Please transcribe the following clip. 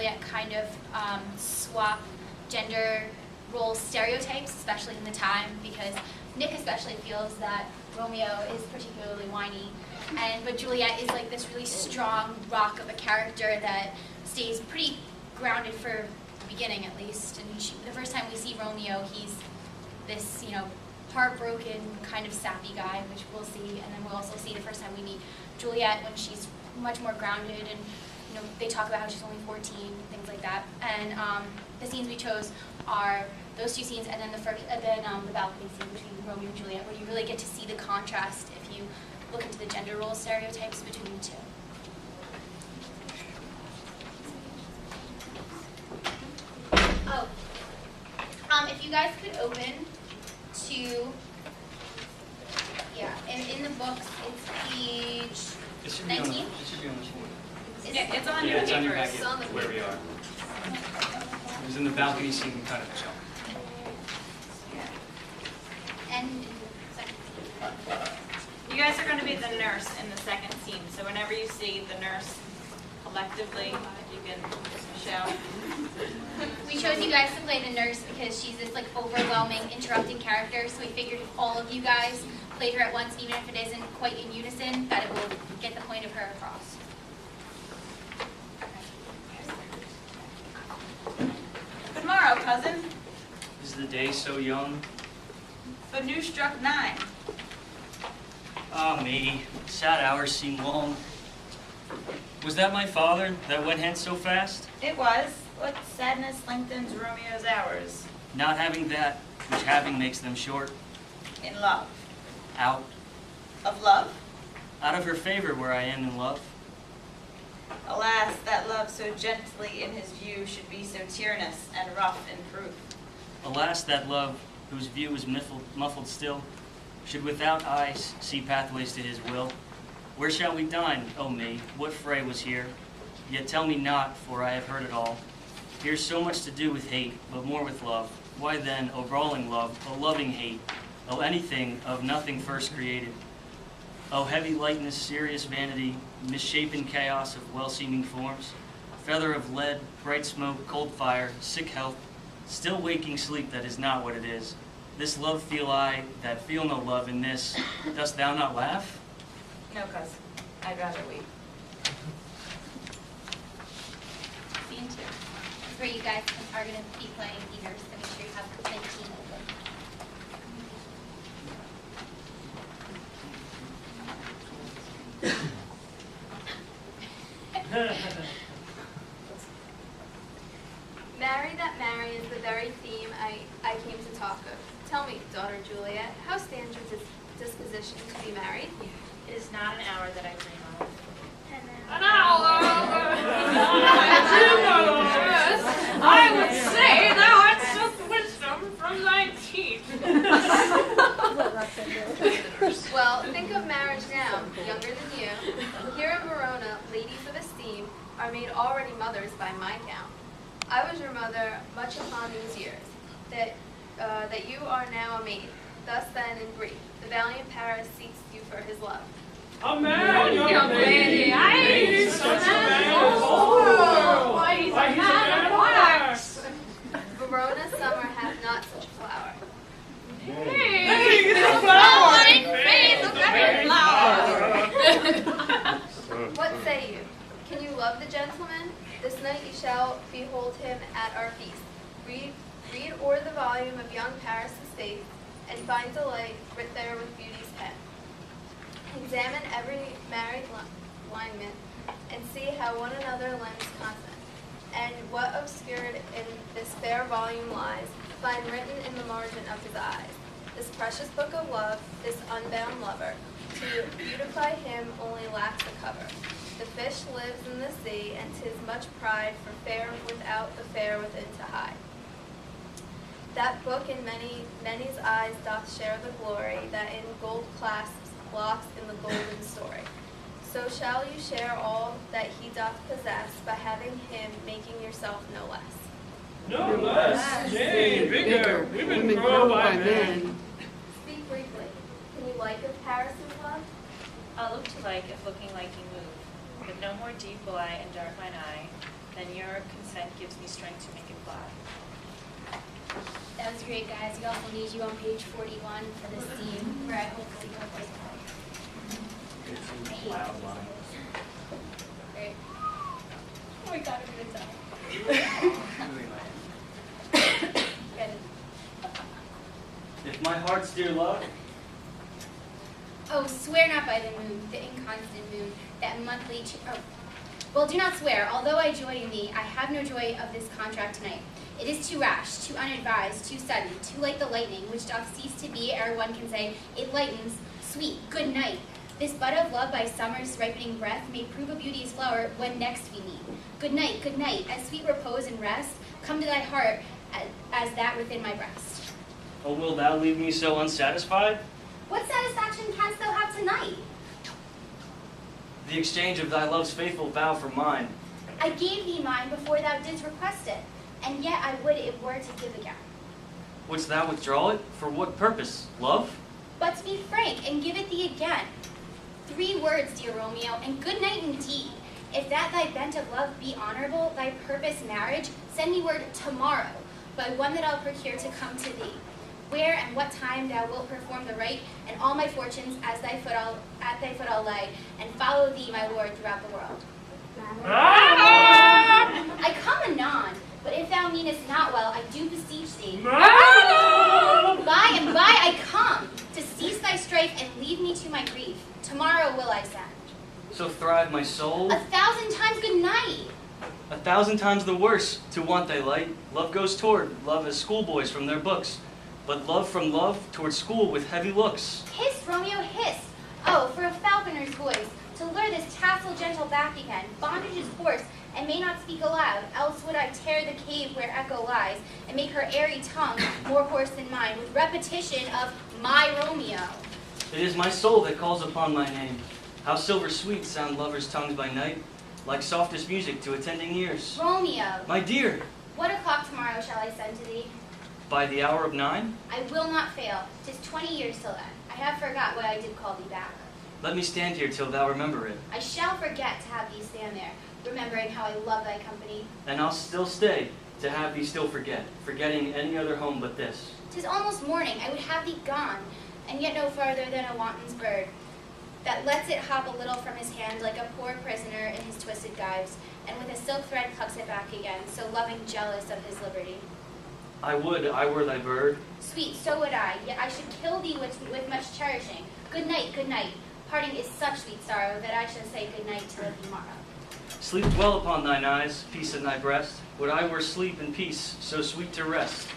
Juliet kind of swap gender role stereotypes, especially in the time, because Nick especially feels that Romeo is particularly whiny, but Juliet is like this really strong rock of a character that stays pretty grounded for the beginning, at least. And the first time we see Romeo, he's this, heartbroken, kind of sappy guy, which we'll see, and then we'll also see the first time we meet Juliet when she's much more grounded, and they talk about how she's only 14, things like that. And the scenes we chose are those two scenes, and then the balcony scene between Romeo and Juliet, where you really get to see the contrast if you look into the gender role stereotypes between the two. Oh, if you guys could open to, in the books, it's page 19. It should be on this one. Yeah, it's on Yeah, your it's on your papers. packet, It's on the where we are. It was in the balcony scene, kind of jump. And You guys are going to be the nurse in the second scene, so whenever you see the nurse collectively, you can shout. we chose you guys to play the nurse because she's this overwhelming, interrupting character, so we figured if all of you guys played her at once, even if it isn't quite in unison, that it will get the point of her across. Good morrow, cousin. Is the day so young? But new struck 9. Ah, me, sad hours seem long. Was that my father that went hence so fast? It was. What sadness lengthens Romeo's hours? Not having that, which having makes them short. In love. Out. Of love? Out of her favor where I am in love. Alas, that love so gently in his view should be so tyrannous and rough in proof. Alas, that love, whose view is muffled still, should without eyes see pathways to his will. Where shall we dine, O me? What fray was here? Yet tell me not, for I have heard it all. Here's so much to do with hate, but more with love. Why then, O brawling love, O loving hate, O anything of nothing first created? O heavy lightness, serious vanity, misshapen chaos of well-seeming forms, feather of lead, bright smoke, cold fire, sick health, still waking sleep that is not what it is. This love feel I, that feel no love in this. Dost thou not laugh? No, cousin. I'd rather weep. Scene 2. This is where you guys are going to be playing either, so make sure you have 19 open. Marry that marry is the very theme I came to talk of. Tell me, daughter Juliet, how stands your disposition to be married? It is not an hour that I dream of. An hour! I would say thou art such wisdom from thy teeth. Well, think of marriage now, younger than you. Here in Verona, ladies of esteem are made already mothers by my count. I was your mother much upon these years, that you are now a maid. Thus then, in brief, the valiant Paris seeks you for his love. A man, young lady, aye, such a man of why he's a man of wax. Verona summer hath not such a flower. Hey, the flower! Hey, look at her flower! What say you? Can you love the gentleman? This night you shall behold him at our feast. Read o'er the volume of young Paris' face, and find delight writ there with beauty's pen. Examine every married lineman, and see how one another lends consent. And what obscured in this fair volume lies, find written in the margin of his eyes. This precious book of love, this unbound lover, to beautify him only lacks a cover. The fish lives in the sea, and 'tis much pride for fair without the fair within to hide. That book in many's eyes doth share the glory that in gold clasps blocks in the golden story. So shall you share all that he doth possess by having him making yourself no less. No less, yea, bigger, women grow by men. Speak briefly. Can you like of Paris' love? I'll look to like if looking like you move, but no more deep will I and dark mine eye. then your consent gives me strength to make it fly. That was great, guys. We also need you on page 41 for this scene where I hopefully go play tonight. I hate Loud this. line. Great. Oh my god, I'm gonna die. Good. If my heart's dear love, Oh, swear not by the moon, the inconstant moon, that monthly. Well, do not swear. Although I joy in thee, I have no joy of this contract tonight. It is too rash, too unadvised, too sudden, too like the lightning, which doth cease to be ere one can say, it lightens. Sweet, good night. This bud of love by summer's ripening breath may prove a beauty's flower when next we meet. Good night, as sweet repose and rest come to thy heart as that within my breast. oh, will thou leave me so unsatisfied? What satisfaction canst thou have tonight? The exchange of thy love's faithful vow for mine. I gave thee mine before thou didst request it, and yet I would it were to give again. Wouldst thou withdraw it? For what purpose? Love? But to be frank, and give it thee again. 3 words, dear Romeo, and good night indeed. If that thy bent of love be honorable, thy purpose marriage, send me word tomorrow, by one that I'll procure to come to thee. Where and what time thou wilt perform the rite, and all my fortunes at thy foot I'll lay, and follow thee, my lord, throughout the world. I come anon, but if thou meanest not well, I do beseech thee. By and by I come, to cease thy strife and leave me to my grief. Tomorrow will I send. So thrive my soul. 1,000 times good night. 1,000 times the worse to want thy light. Love goes toward love as schoolboys from their books, but love from love toward school with heavy looks. Hiss, Romeo, hiss. Oh, for a falconer's voice, to lure this tassel gentle back again. Bondage is forced, and may not speak aloud, else would I tear the cave where echo lies, and make her airy tongue more hoarse than mine, with repetition of my Romeo. It is my soul that calls upon my name. How silver sweet sound lovers' tongues by night, like softest music to attending ears. Romeo, My dear, what o'clock tomorrow shall I send to thee? by the hour of 9, I will not fail. 'Tis 20 years till then. I have forgot why I did call thee back. let me stand here till thou remember it, I shall forget to have thee stand there, remembering how I love thy company. and I'll still stay to have thee still forget, forgetting any other home but this. 'Tis almost morning, I would have thee gone, and yet no farther than a wanton's bird, that lets it hop a little from his hand like a poor prisoner in his twisted gyves, and with a silk thread plucks it back again, so loving jealous of his liberty. I would I were thy bird. Sweet, so would I, yet I should kill thee with much cherishing. Good night, good night. Parting is such sweet sorrow that I shall say good night till the morrow. Sleep well upon thine eyes, peace in thy breast. Would I were sleep and peace, so sweet to rest.